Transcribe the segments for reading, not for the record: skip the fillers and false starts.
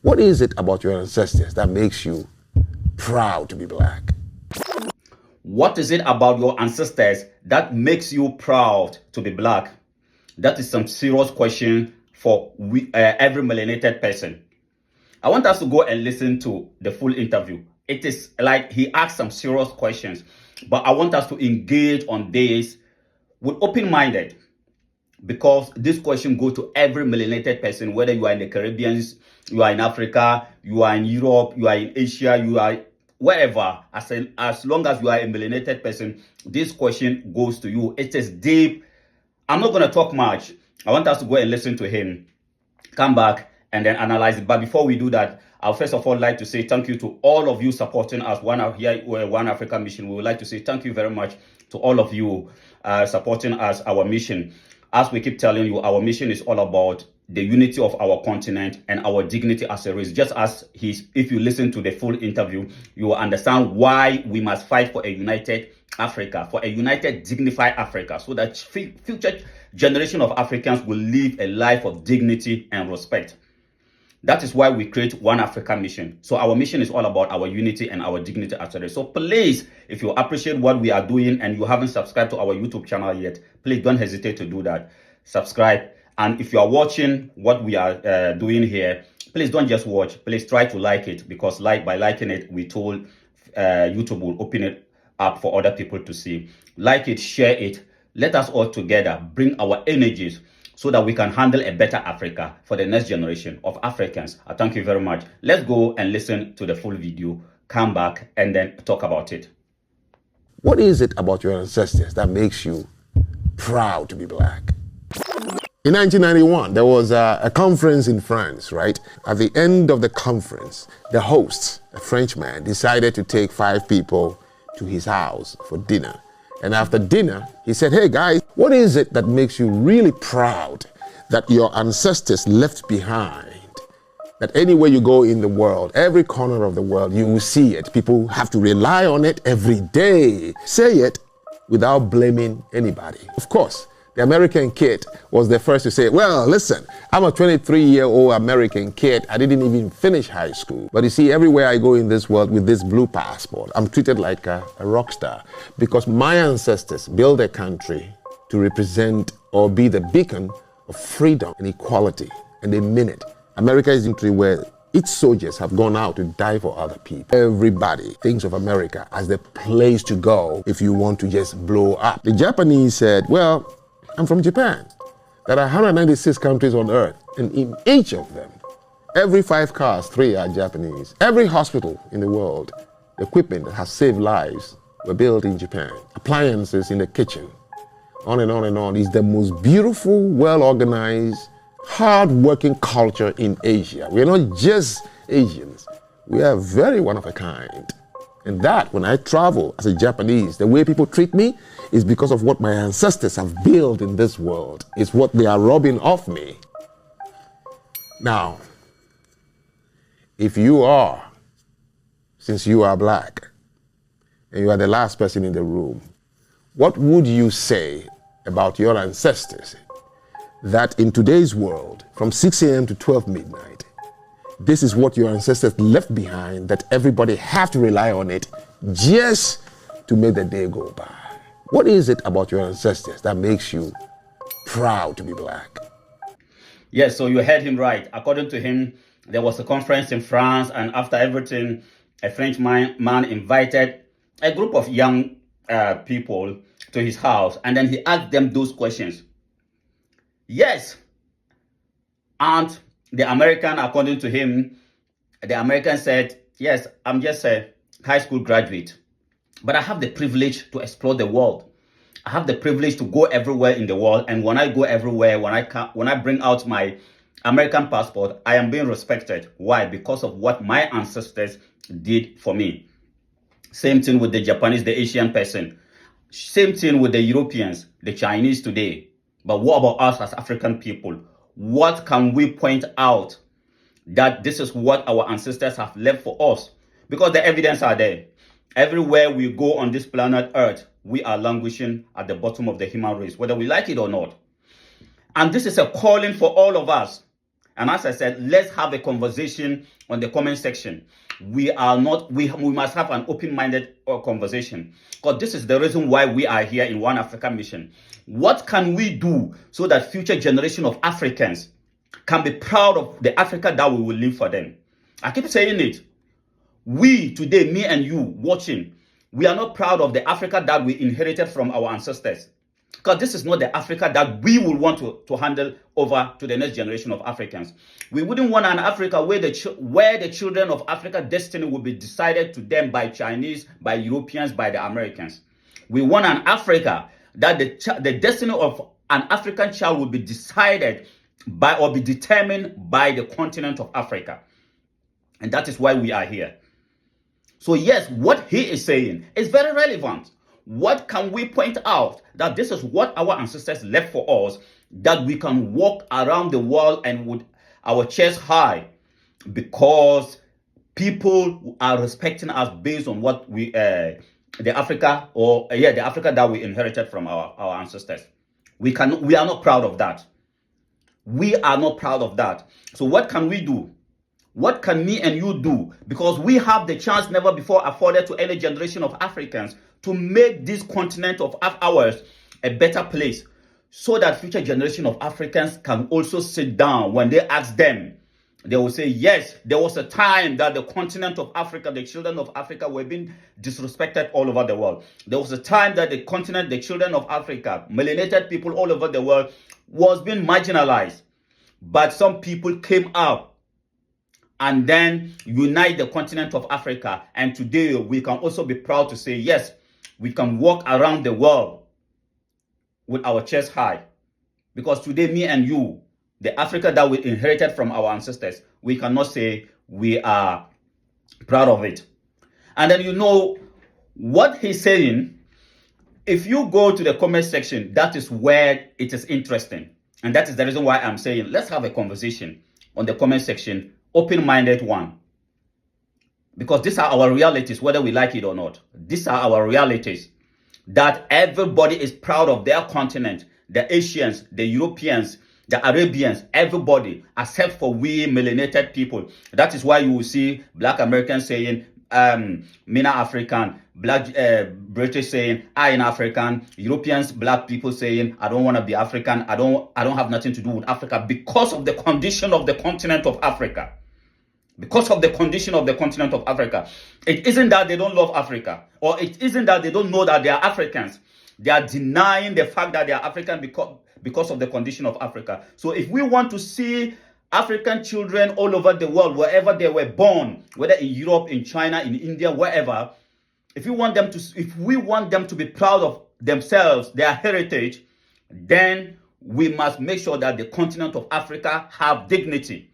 What is it about your ancestors that makes you proud to be black? What is it about your ancestors that makes you proud to be black? That is some serious question for every melanated person. I want us to go and listen to the full interview. It is like he asked some serious questions, but I want us to engage on this with open-minded, because this question goes to every melanated person, whether you are in the Caribbean, you are in Africa, you are in Europe, you are in Asia, you are wherever. As long as you are a melanated person, this question goes to you. It is deep. I'm not going to talk much. I want us to go and listen to him, come back, and then analyze it. But before we do that, I'll first of all like to say thank you to all of you supporting us. One Africa Mission. We would like to say thank you very much to all of you supporting us, our mission. As we keep telling you, our mission is all about the unity of our continent and our dignity as a race. Just as if you listen to the full interview, you will understand why we must fight for a united Africa, for a united, dignified Africa, so that future generation of Africans will live a life of dignity and respect. That is why we create One Africa Mission. So our mission is all about our unity and our dignity as a race. So please, if you appreciate what we are doing and you haven't subscribed to our YouTube channel yet, please don't hesitate to do that. Subscribe. And if you are watching what we are doing here, please don't just watch. Please try to like it, because by liking it, we told YouTube will open it up for other people to see. Like it, share it. Let us all together bring our energies so that we can handle a better Africa for the next generation of Africans. I thank you very much. Let's go and listen to the full video, come back, and then talk about it. What is it about your ancestors that makes you proud to be black? In 1991, there was a conference in France, right? At the end of the conference, the host, a Frenchman, decided to take 5 people to his house for dinner. And after dinner, he said, hey guys, what is it that makes you really proud that your ancestors left behind? That anywhere you go in the world, every corner of the world, you will see it. People have to rely on it every day. Say it without blaming anybody. Of course, the American kid was the first to say, well, listen, I'm a 23-year-old American kid. I didn't even finish high school. But you see, everywhere I go in this world with this blue passport, I'm treated like a rock star, because my ancestors built a country to represent or be the beacon of freedom and equality. And they mean it. America is a country where its soldiers have gone out to die for other people. Everybody thinks of America as the place to go if you want to just blow up. The Japanese said, well, I'm from Japan. There are 196 countries on earth, and in each of them, every 5 cars, 3 are Japanese. Every hospital in the world, the equipment that has saved lives were built in Japan. Appliances in the kitchen, on and on and on. It's the most beautiful, well-organized, hard-working culture in Asia. We're not just Asians. We are very one of a kind. And that, when I travel as a Japanese, the way people treat me is because of what my ancestors have built in this world. It's what they are robbing off me. Now, if you are, since you are black, and you are the last person in the room, what would you say about your ancestors that in today's world, from 6 a.m. to 12 midnight, this is what your ancestors left behind, that everybody have to rely on it just to make the day go by? What is it about your ancestors that makes you proud to be black? Yes, so you heard him right. According to him, there was a conference in France, and after everything, a French man invited a group of young people to his house, and then he asked them those questions. Yes. And the American, according to him, the American said, yes, I'm just a high school graduate, but I have the privilege to explore the world. I have the privilege to go everywhere in the world. And when I go everywhere, when I bring out my American passport, I am being respected. Why? Because of what my ancestors did for me. Same thing with the Japanese, the Asian person. Same thing with the Europeans, the Chinese today. But what about us as African people? What can we point out that this is what our ancestors have left for us? Because the evidence are there. Everywhere we go on this planet Earth, we are languishing at the bottom of the human race, whether we like it or not. And this is a calling for all of us. And as I said, let's have a conversation on the comment section. We must have an open-minded conversation, because this is the reason why we are here in One Africa Mission. What can we do so that future generation of Africans can be proud of the Africa that we will leave for them? I keep saying it. We today, me and you watching, we are not proud of the Africa that we inherited from our ancestors, because this is not the Africa that we will want to handle over to the next generation of Africans. We wouldn't want an Africa where the children of Africa destiny will be decided to them by Chinese, by Europeans, by the Americans. We want an Africa that the destiny of an African child will be decided by or be determined by the continent of Africa. And that is why we are here. So yes, what he is saying is very relevant. What can we point out that this is what our ancestors left for us, that we can walk around the world and with our chest high, because people are respecting us based on what we the Africa that we inherited from our ancestors. We are not proud of that. We are not proud of that. So what can we do? What can me and you do? Because we have the chance never before afforded to any generation of Africans to make this continent of ours a better place, so that future generation of Africans can also sit down. When they ask them, they will say, yes, there was a time that the continent of Africa, the children of Africa, were being disrespected all over the world. There was a time that the continent, the children of Africa, melanated people all over the world, was being marginalized. But some people came out and then unite the continent of Africa. And today we can also be proud to say, yes, we can walk around the world with our chest high. Because today, me and you, the Africa that we inherited from our ancestors, we cannot say we are proud of it. And then, you know what he's saying, if you go to the comment section, that is where it is interesting. And that is the reason why I'm saying, let's have a conversation on the comment section, open-minded one. Because these are our realities, whether we like it or not. These are our realities. That everybody is proud of their continent. The Asians, the Europeans, the Arabians, everybody, except for we melanated people. That is why you will see Black Americans saying, Mina African, Black British saying, I am African, Europeans, Black people saying, I don't want to be African, I don't have nothing to do with Africa, because of the condition of the continent of Africa. Because of the condition of the continent of Africa. It isn't that they don't love Africa, or it isn't that they don't know that they are Africans. They are denying the fact that they are African because of the condition of Africa. So if we want to see African children all over the world, wherever they were born, whether in Europe, in China, in India, wherever, if we want them to be proud of themselves, their heritage, then we must make sure that the continent of Africa have dignity.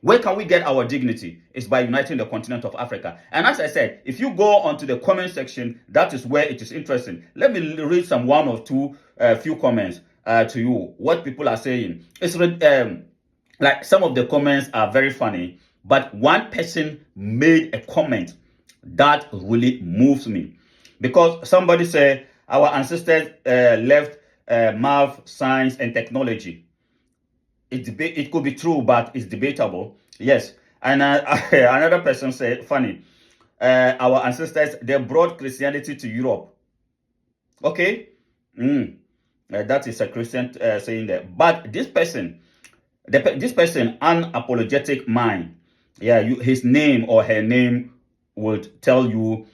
Where can we get our dignity? It's by uniting the continent of Africa. And as I said, if you go onto the comment section, that is where it is interesting. Let me read some one or two few comments to you. What people are saying. It's like some of the comments are very funny, but one person made a comment that really moves me. Because somebody said our ancestors left math, science, and technology. It could be true, but it's debatable. Yes. And another person said, funny, our ancestors, they brought Christianity to Europe. Okay. That is a Christian saying that. But this person, unapologetic mind, his name or her name would tell you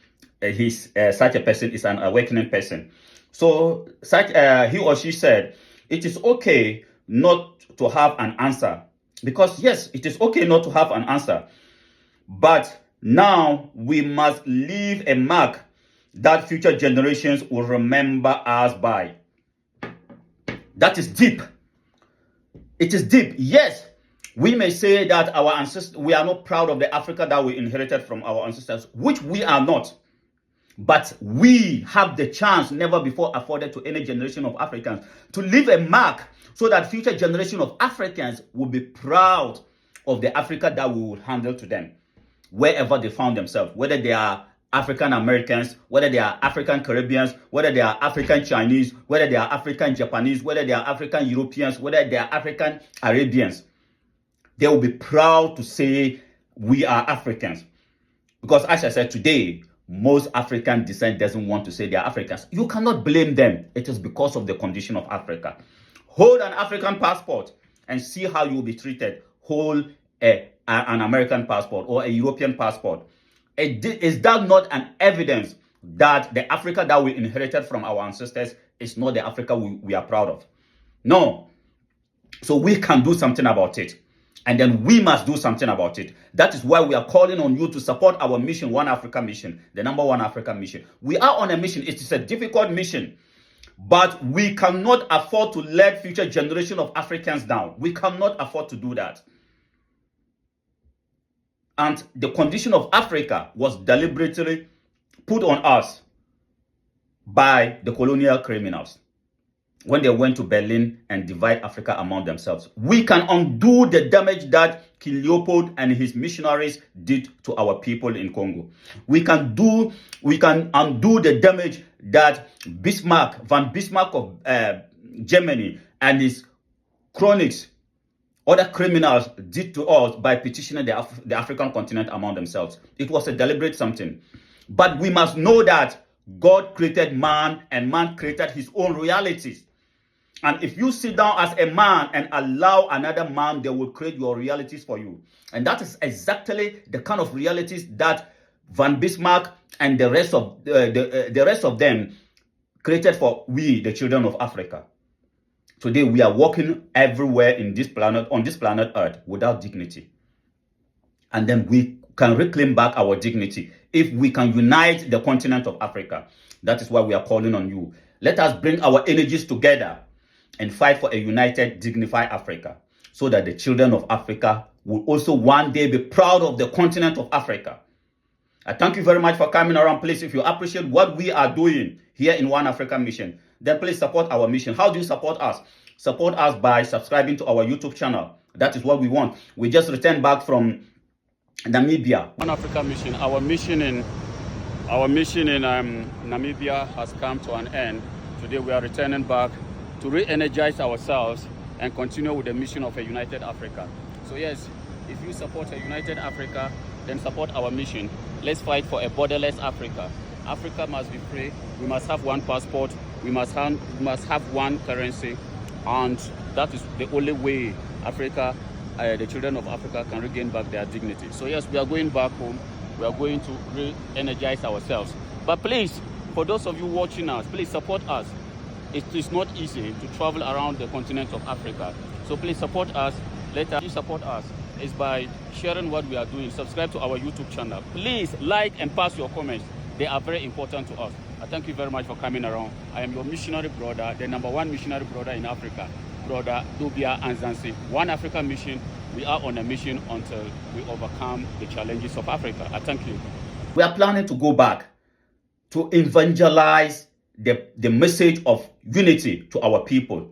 such a person is an awakening person. So he or she said, it is okay not to have an answer, because yes, it is okay not to have an answer, but now we must leave a mark that future generations will remember us by. That is deep. It is deep. Yes, we may say that our ancestors, we are not proud of the Africa that we inherited from our ancestors, which we are not. But we have the chance never before afforded to any generation of Africans to leave a mark, so that future generation of Africans will be proud of the Africa that we will handle to them, wherever they found themselves, whether they are African Americans, whether they are African Caribbeans, whether they are African Chinese, whether they are African Japanese, whether they are African Europeans, whether they are African Arabians. They will be proud to say we are Africans. Because as I said today, most African descent doesn't want to say they are Africans. You cannot blame them. It is because of the condition of Africa. Hold an African passport and see how you will be treated. Hold an American passport or a European passport. Is that not an evidence that the Africa that we inherited from our ancestors is not the Africa we are proud of? No. So we can do something about it. And then we must do something about it. That is why we are calling on you to support our mission, One Africa Mission, the #1 Africa mission. We are on a mission. It is a difficult mission. But we cannot afford to let future generation of Africans down. We cannot afford to do that. And the condition of Africa was deliberately put on us by the colonial criminals when they went to Berlin and divide Africa among themselves. We can undo the damage that King Leopold and his missionaries did to our people in Congo. We can undo the damage that Von Bismarck of Germany and his cronies, other criminals, did to us by petitioning the African continent among themselves. It was a deliberate something. But we must know that God created man and man created his own realities. And if you sit down as a man and allow another man, they will create your realities for you. And that is exactly the kind of realities that Von Bismarck and the rest of them created for we, the children of Africa. Today we are walking everywhere on this planet Earth without dignity. And then we can reclaim back our dignity if we can unite the continent of Africa. That is why we are calling on you. Let us bring our energies together and fight for a united, dignified Africa, so that the children of Africa will also one day be proud of the continent of Africa. I thank you very much for coming around. Please, if you appreciate what we are doing here in One Africa Mission, then please support our mission. How do you support us? Support us by subscribing to our YouTube channel. That is what we want. We just returned back from Namibia. One Africa Mission. Our mission in Namibia has come to an end. Today we are returning back to re-energize ourselves and continue with the mission of a united Africa. So yes, if you support a united Africa, then support our mission. Let's fight for a borderless Africa. Africa must be free. We must have one passport. We must have one currency. And that is the only way Africa, the children of Africa, can regain back their dignity. So yes, we are going back home. We are going to re-energize ourselves. But please, for those of you watching us, please support us. It is not easy to travel around the continent of Africa. So please support us. Let you support us is by sharing what we are doing. Subscribe to our YouTube channel. Please like and pass your comments. They are very important to us. I thank you very much for coming around. I am your missionary brother, the #1 missionary brother in Africa, Brother Dubia Anzansi. One Africa Mission. We are on a mission until we overcome the challenges of Africa. I thank you. We are planning to go back to evangelize the message of unity to our people.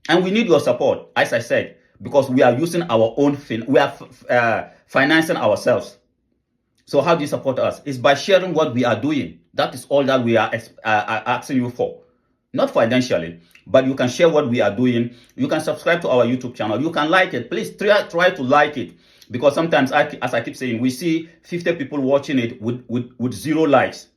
And we need your support, as I said, because we are using our own, we are financing ourselves. So how do you support us? It's by sharing what we are doing. That is all that we are asking you for. Not financially, but you can share what we are doing. You can subscribe to our YouTube channel. You can like it. Please try to like it. Because sometimes, as I keep saying, we see 50 people watching it with 0 likes.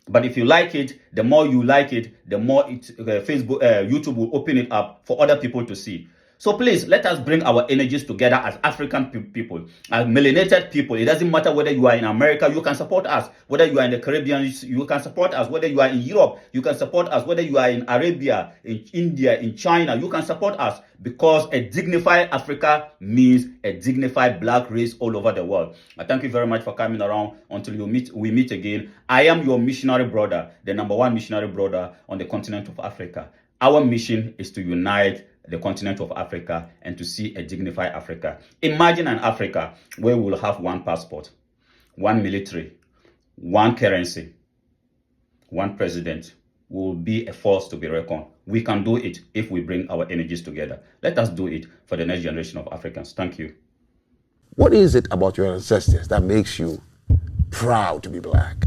But if you like it, the more you like it, the more YouTube will open it up for other people to see. So please, let us bring our energies together as African people, as melanated people. It doesn't matter whether you are in America, you can support us. Whether you are in the Caribbean, you can support us. Whether you are in Europe, you can support us. Whether you are in Arabia, in India, in China, you can support us. Because a dignified Africa means a dignified black race all over the world. I thank you very much for coming around. Until we meet again. I am your missionary brother, the #1 missionary brother on the continent of Africa. Our mission is to unite the continent of Africa and to see a dignified Africa. Imagine an Africa where we will have one passport, one military, one currency, one president. We will be a force to be reckoned. We can do it if we bring our energies together. Let us do it for the next generation of Africans. Thank you. What is it about your ancestors that makes you proud to be black?